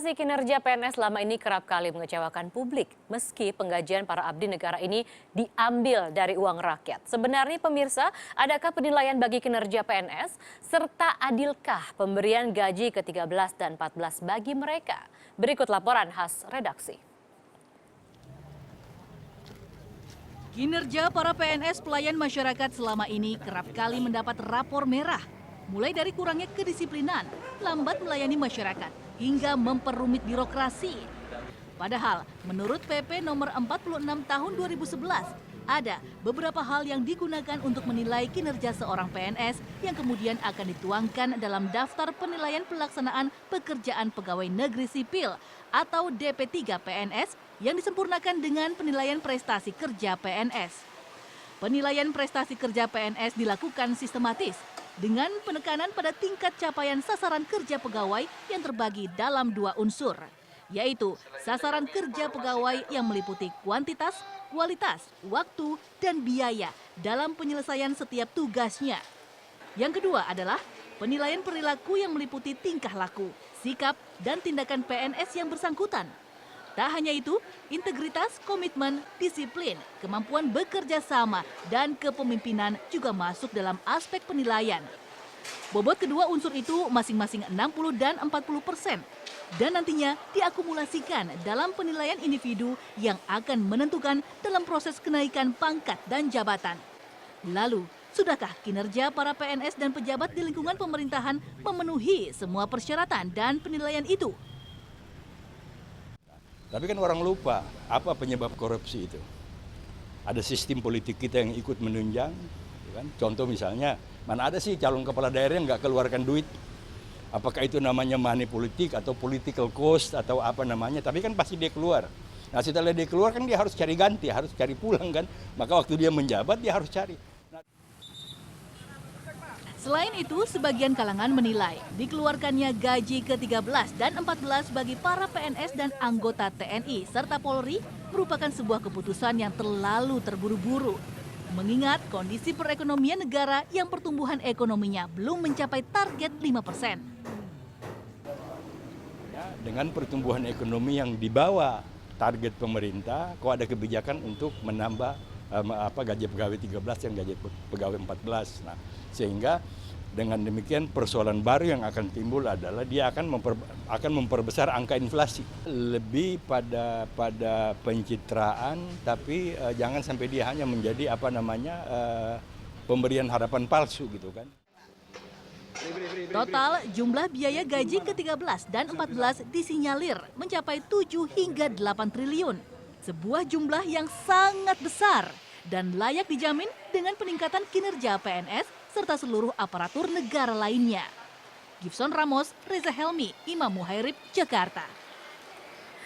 Kinerja PNS selama ini kerap kali mengecewakan publik, meski penggajian para abdi negara ini diambil dari uang rakyat. Sebenarnya pemirsa, adakah penilaian bagi kinerja PNS, serta adilkah pemberian gaji ke-13 dan 14 bagi mereka? Berikut laporan khas redaksi. Kinerja para PNS pelayan masyarakat selama ini kerap kali mendapat rapor merah. Mulai dari kurangnya kedisiplinan, lambat melayani masyarakat, hingga memperumit birokrasi. Padahal, menurut PP nomor 46 tahun 2011, ada beberapa hal yang digunakan untuk menilai kinerja seorang PNS yang kemudian akan dituangkan dalam daftar penilaian pelaksanaan pekerjaan pegawai negeri sipil atau DP3 PNS yang disempurnakan dengan penilaian prestasi kerja PNS. Penilaian prestasi kerja PNS dilakukan sistematis dengan penekanan pada tingkat capaian sasaran kerja pegawai yang terbagi dalam dua unsur, yaitu sasaran kerja pegawai yang meliputi kuantitas, kualitas, waktu, dan biaya dalam penyelesaian setiap tugasnya. Yang kedua adalah penilaian perilaku yang meliputi tingkah laku, sikap, dan tindakan PNS yang bersangkutan. Tak hanya itu, integritas, komitmen, disiplin, kemampuan bekerja sama, dan kepemimpinan juga masuk dalam aspek penilaian. Bobot kedua unsur itu masing-masing 60 dan 40%, dan nantinya diakumulasikan dalam penilaian individu yang akan menentukan dalam proses kenaikan pangkat dan jabatan. Lalu, sudahkah kinerja para PNS dan pejabat di lingkungan pemerintahan memenuhi semua persyaratan dan penilaian itu? Tapi kan orang lupa apa penyebab korupsi itu. Ada sistem politik kita yang ikut menunjang. Kan? Contoh misalnya, mana ada sih calon kepala daerah yang nggak keluarkan duit? Apakah itu namanya money politik atau political cost atau apa namanya? Tapi kan pasti dia keluar. Nah setelah dia keluar kan dia harus cari ganti, harus cari pulang kan. Maka waktu dia menjabat dia harus cari. Selain itu, sebagian kalangan menilai dikeluarkannya gaji ke-13 dan 14 bagi para PNS dan anggota TNI serta Polri merupakan sebuah keputusan yang terlalu terburu-buru. Mengingat kondisi perekonomian negara yang pertumbuhan ekonominya belum mencapai target 5%. Dengan pertumbuhan ekonomi yang di bawah target pemerintah, kok ada kebijakan untuk menambah gaji pegawai 13 yang gaji pegawai 14. Nah, sehingga dengan demikian persoalan baru yang akan timbul adalah dia akan memperbesar angka inflasi. Lebih pada pencitraan, tapi jangan sampai dia hanya menjadi pemberian harapan palsu gitu kan. Total jumlah biaya gaji ke-13 dan 14 disinyalir mencapai 7 hingga 8 triliun. Sebuah jumlah yang sangat besar dan layak dijamin dengan peningkatan kinerja PNS serta seluruh aparatur negara lainnya. Gibson Ramos, Reza Helmi, Imam Muhairib, Jakarta.